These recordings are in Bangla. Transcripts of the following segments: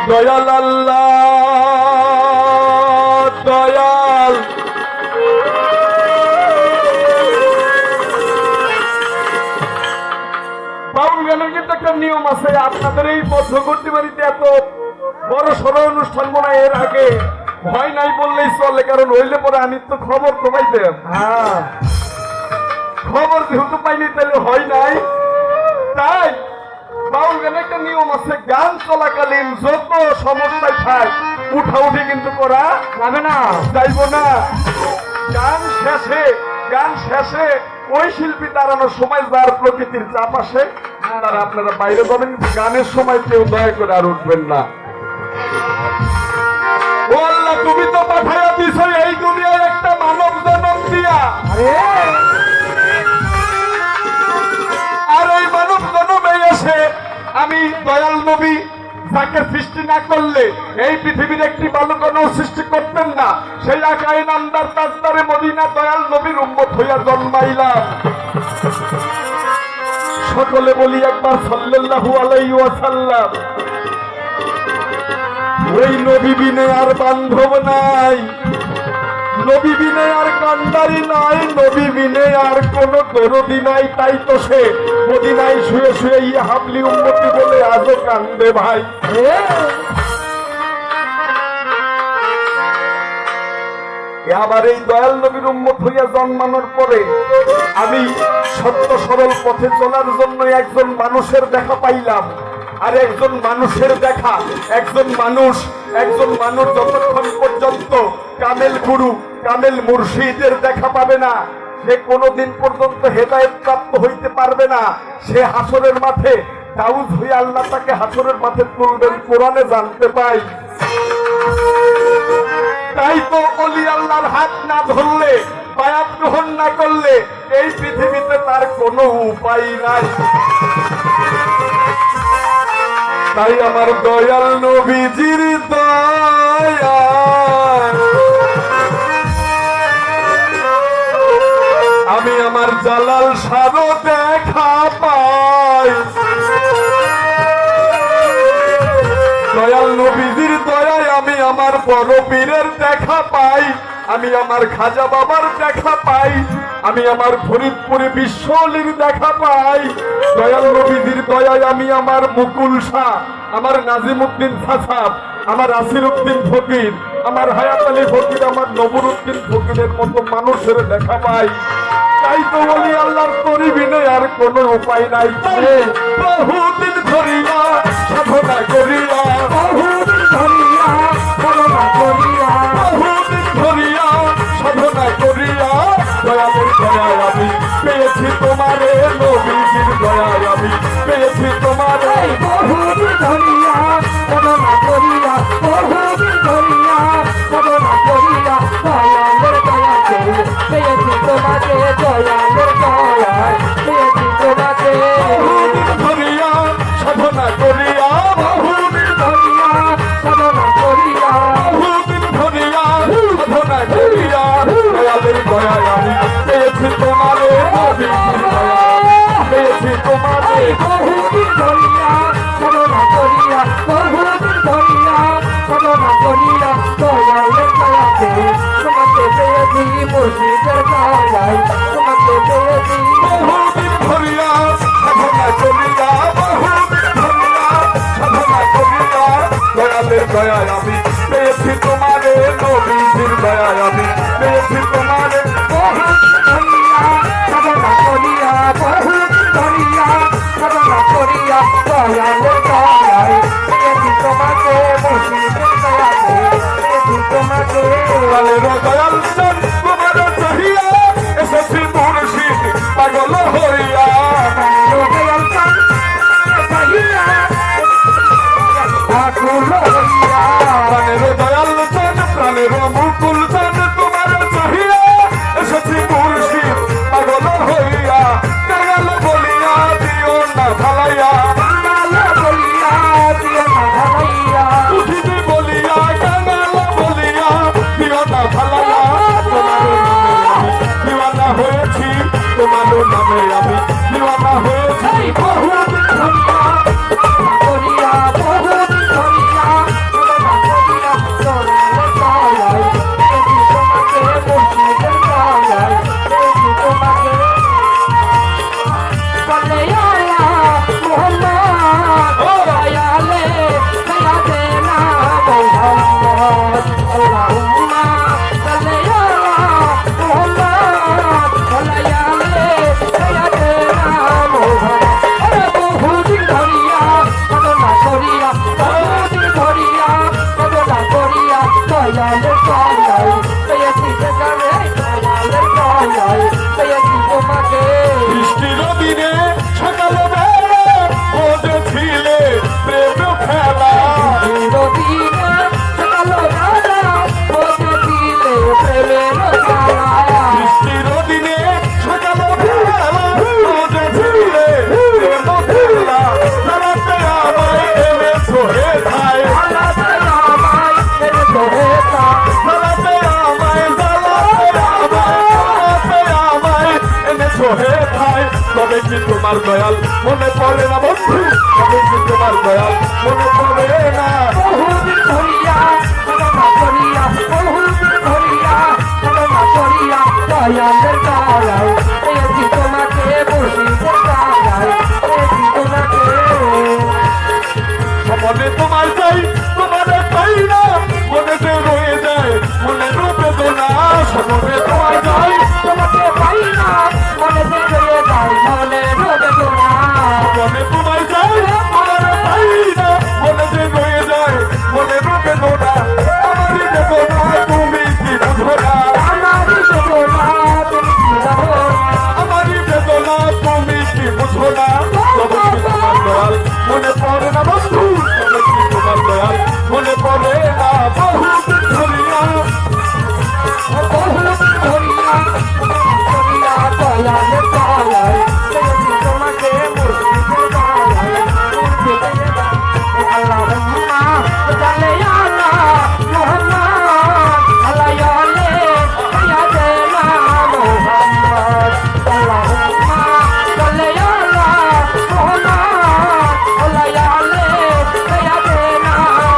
দয়াল আল্লাহ দয়াল বাউল গানের কিন্তু একটা নিয়ম আছে। আপনাদের এই মধ্যবর্তী বাড়িতে এত বড় সড় অনুষ্ঠান মনে এর আগে ভয় নাই বললেই চলে, কারণ হইলে পরে আমি তো খবর তো পাইতেন। হ্যাঁ, খবর যেহেতু পাইনি তাহলে হয় নাই। তাই বাউল গানে একটা নিয়ম আছে, গান চলাকালীন যত সমস্যায় থাক উঠাউঠি কিন্তু করা যাবে না, যাইব না। গান শেষে ওই শিল্পী দাঁড়ানোর সময় যার প্রকৃতির চাপ আসে তারা আপনারা বাইরে যাবেন, গানের সময় কেউ দয়া করে আর উঠবেন না। ও আল্লাহ, তুমি তো পাঠাইয়া দিছ এই দুনিয়ায় একটা মানব জনম দিয়া, আর এই মানব জনমে এসে আমি দয়াল নবী যাকে সৃষ্টি না করলে এই পৃথিবীর একটি বালকও সৃষ্টি করতেন না, সেই আকায়ে নামদার তাজদারে মদিনা দয়াল নবীর উম্মত হইয়া জন্মাইলাম। সকলে বলি একবার সাল্লাল্লাহু আলাইহি ওয়াসাল্লাম। ওই নবী বিনে আর বান্ধব নাই, নবী বিনে আর কান্ডারি নাই, নবী বিনে আর কোন দরদি নাই। তাই তো সে মদিনায় শুয়ে শুয়ে ইয়া হাবলি উম্মতি বলে আজও কান্দে ভাই। আবার এই দয়াল নবীর উম্মত হইয়া জন্মানোর পরে আমি সত্য সরল পথে চলার জন্য একজন মানুষের দেখা পাইলাম। আর একজন মানুষের দেখা, একজন মানুষ যতক্ষণ পর্যন্ত কামেল গুরু কামেল মুর্শিদের দেখা পাবে না সে কোনদিন পর্যন্ত হেদায়েত প্রাপ্ত হইতে পারবে না। সে হাসরের মাঠে দাউদ হয়ে আল্লাহ তাকে হাসরের মাঠে তুলবেন, কোরআনে জানতে পাই। তাই তো ওলি আল্লাহর হাত না ধরলে, বায়াত গ্রহণ না করলে এই পৃথিবীতে তার কোনো উপায় নাই। তাই আমার দয়াল নবীজির দয়া আমি আমার জালাল শাহও দেখা পাই। দয়াল নবীজির দয়ায় আমি আমার বড় পীরের দেখা পাই, আমি আমার খাজা বাবার দেখা পাই, আমি আমার ফরিদপুরে বিশ্বলির দেখা পাই। দয়াল নবীজির দয়ায় আমি আমার মুকুল শাহ, আমার নাজিমউদ্দিন সাসাব, আমার আসির উদ্দিন ফকির, আমার হায়াত আলী ফকির, আমার নবরুদ্দিন ফকিরের মতো মানুষের দেখা পাই। তাই তো বলি আল্লাহর তরি বিনে আর কোনো উপায় নাই। বহুদিন ধরিয়া সাধনা করিয়া, বহুদিন ধরিয়া সাধনা করিয়া, বহুদিন ধরিয়া সাধনা করিয়া দয়ালের দয়ায় আমি পেয়েছি তোমারে, নবীজির দয়ায় আমি পেয়েছি তোমারে। বহুদিন ধরিয়া সাধনা করিয়া, বহুদিন ধরিয়া সাধনা করিয়া দয়ালের দয়াতে পেয়েছি তোমাকে, দয়ালের দয়ায় পেয়েছি তোমাকে। বহুদিন ধরিয়া সাধনা করিয়া, বহুদিন ধরিয়া সাধনা করিয়া, বহুদিন ধরিয়া সাধনা করিয়া দয়ালের দয়ায় আমি পেয়েছি তোমারে, নবীজির দয়ায় পেয়েছি তোমারে। বহুদিন ধরিয়া সাধনা করিয়া, বহুদিন ধরিয়া সাধনা করিয়া দয়ালের দয়াতে তোমাকে পেয়েছি, মুর্শিদের দয়ায় তোমাকে পেয়েছি। বহুদিন ধরিয়া সাধনা করিয়া, বহুদিন ধরিয়া সাধনা করিয়া দয়ালের দয়ায় আমি পেয়েছি তোমারে, নবীজির দয়ায় আমি পেয়েছি তোমারে। বহুদিন ধরিয়া সাধনা করিয়া, বহুদিন ধরিয়া সাধনা করিয়া দয়ালের দয়ায় পেয়েছি তোমাকে, মুর্শিদের দয়াতে পেয়েছি তোমাকে। দয়াল চাঁদ তোমার চাহিয়া এসেছি মুর্শিদ পাগল হইয়া, দয়াল চাঁদ চাহিয়া আকুল হইয়া, প্রাণের দয়াল চাঁদ প্রাণের মুকুল চাঁদ তোমার চাহিয়া এসেছি মুর্শিদ পাগল হইয়া। কাঙাল বলিয়া দিও না ভালাইয়া, কাঙাল বলিয়া দিও না ভালাইয়া, উঠিতে বলিয়া কাঙাল বলিয়া দিও না ভালাইয়া। তোমার নামে আমি দিওয়ানা হয়েছি, তোমার নামে আমি দিওয়ানা হয়েছি। বহুদিন ধরিয়া করিয়া, বহুদিন ধরিয়া সকালবেলা বসেছিলে প্রেম খেলা চিরদিনে সকালবেলা বসেছিলে প্রেমের খেলা। বৃষ্টির দিনে সকালবেলা বসেছিলে প্রেম খেলা চালাতে আমায় এনেছো হে ভাই জ্বালাতে আমায় এনেছো হে তাই। চালাতে আমায় এনেছো হে ভাই তবে কি তোমার দয়াল মনে পড়ে না বন্ধু তবে কি তোমার দয়াল মনে পড়ে না বহুদিন ধরিয়া সাধনা করিয়া বহুদিন ধরিয়া সাধনা করিয়া দয়ালের দয়ায় পেয়েছি তোমাকে মুর্শিদের দয়ায় পেয়েছি তোমাকে। মনে তোমার চাই তোমারে পাই না মনে যে রয়ে যায় মনে রূপে দোনা মনে তোমার চাই তোমাকে পাই না মনে রয়ে যায় মনে রবে না। মনে তোমার চাই তোমারে পাই না মনে যে রয়ে যায় মনে রূপে দোনা আমারই বেদনা তুমি কি বুঝো না আমারই বেদনা তুমি কি জানো না। আমারই বেদনা তুমি কি বুঝো না তবে কি তোমার দয়াল মনে পড়ে না বন্ধু তবে কি তোমার দয়াল মনে পড়ে না বহুদিন ধরিয়া বহুদিন ধরিয়া ধরিয়া দয়ালের দয়ায় পেয়েছি তোমাকে মুর্শিদের দয়ায় মুর্শিদের দয়ায়। আল্লাহুম্মা সাল্লি আলা মুহাম্মাদ আলাইহি সাইয়্যিদিনা মুহাম্মাদ। আল্লাহুম্মা সাল্লি আলা মুহাম্মাদ আলাইহি সাইয়্যিদিনা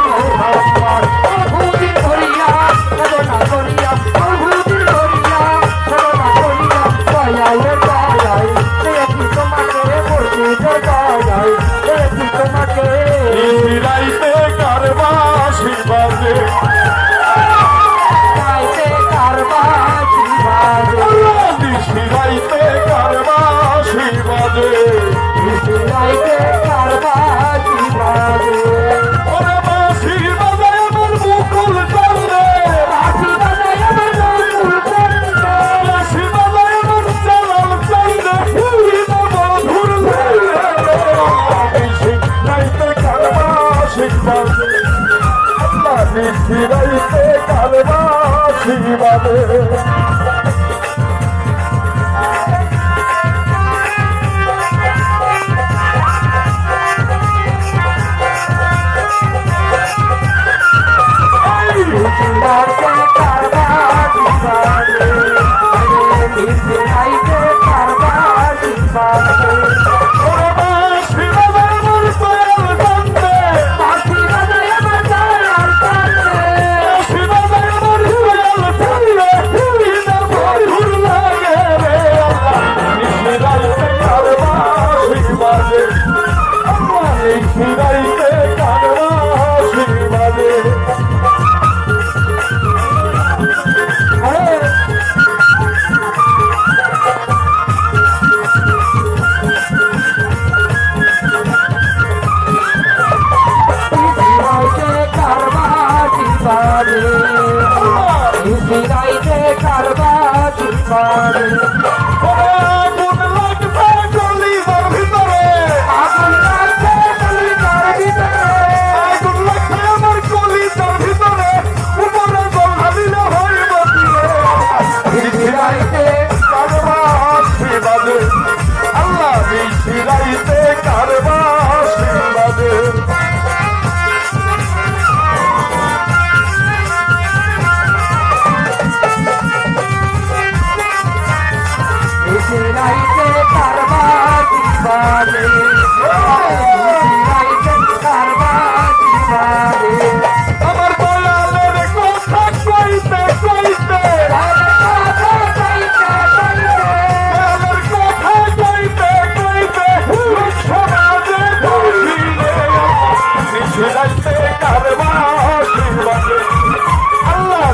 মুহাম্মাদ। বহুদিন ধরিয়া সাধনা করিয়া বহুদিন ধরিয়া সাধনা করিয়া দয়ালের দয়ায় পেয়েছি তোমাকে মুর্শিদের দয়ায় পেয়েছি তোমাকে। রাইতে কারবাসি বাজে গাইতে কারবাসি বাজে রাইতে কারবাসি বাজে গাইতে কারবাসি বাজে। ওরে বাসি বাজে আমার মুকুল চন্দ্রে বাঁশি বাজায় আমার মুকুল চন্দ্রে। বাসি বাজে আমার চালাল চন্দ্রে মধুর রাইতে কারবাসি বাজে রাইতে কারবাসি বাজে গাইতে কারবাসি বাজে গাইতে কারবাসি বাজে। ওরে বাসি বাজে আমার চালাল চন্দ্রে বাঁশি বাজায় আমার দয়াল চন্দ্রে। বাসি বাজে আমার চালাল চন্দ্রে মধুর লাগে রে রাইতে কারবাসি বাজে রাইতে কারবাসি বাজে গাইতে কারবাসি বাজে গাইতে কারবাসি বাজে। আগুন লাগবে গলিবার ভিতরে আগুন লাগছে কলিজার ভিতরে। আগুন লাগবে আমার গলিবার ভিতরে উপরে জল ঢালিলে হইব গাইতে কারবাসি বাজে আল্লাহ রাইতে কারবাসি বাজে গাইতে কারবাসি বাজে গাইতে কারবাসি বাজে। আমার দয়ালের কথা কইতে কইতে দয়ালের কথা কইতে কইতে সমাজে বসিলে রাইতে কারবাসি বাজে আল্লাহ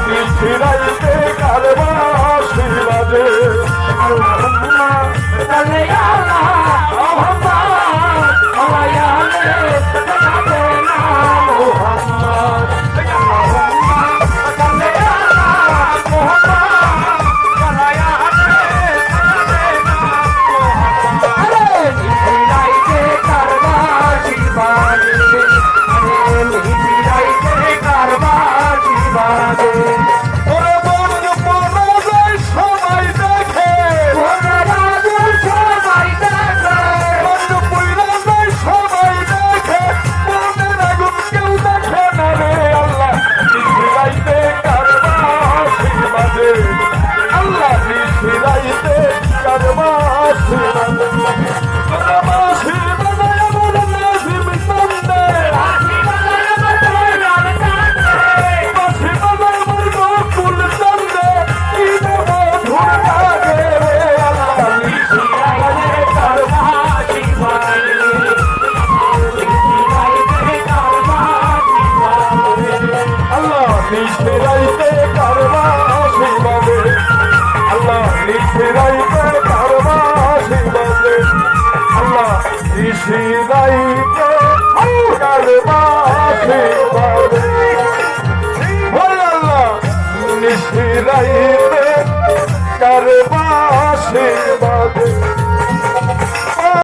রাইতে কারবাসি বাজে আল্লাহুম্মা সাল্লি আলা মুহাম্মাদ আলাইহি সাইয়্যিদিনা মুহাম্মাদ। আল্লাহুম্মা সাল্লি আলা মুহাম্মাদ আলাইহি সাইয়্যিদিনা মুহাম্মাদ। বাঁশি বাজায় আমার নাজিম কান্দে, বাঁশি বাজায় আমার বকুল কান্দে, কি মধুর লাগে রে আল্লাহ নিশিরাইতে কার বাঁশি বাজে, আল্লাহ নিশিরাইতে কার বাঁশি বাজে, আল্লাহ নিশিরাইতে কার বাঁশি বাজে, আল্লাহ নিশিরাইতে কার বাঁশি বাজে, ওরে আল্লাহ নিশিরাইতে কার বাঁশি বাজে।